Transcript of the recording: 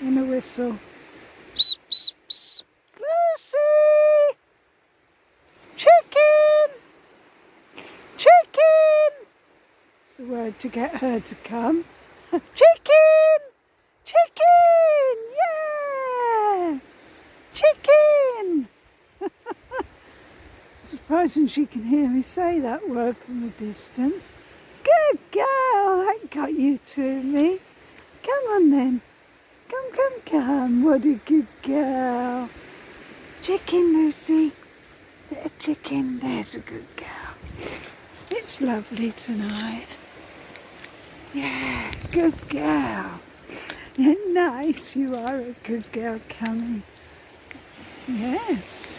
and a whistle. Lucy! Chicken! Chicken! It's the word to get her to come. Chicken! Chicken! Yeah! Chicken! Surprising she can hear me say that word from a distance. Good girl, that got you to me. Come on then. Come. What a good girl. Chicken, Lucy. Little chicken, there's a good girl. It's lovely tonight. Yeah, good girl. Yeah, nice, you are a good girl, Cammy. Yes.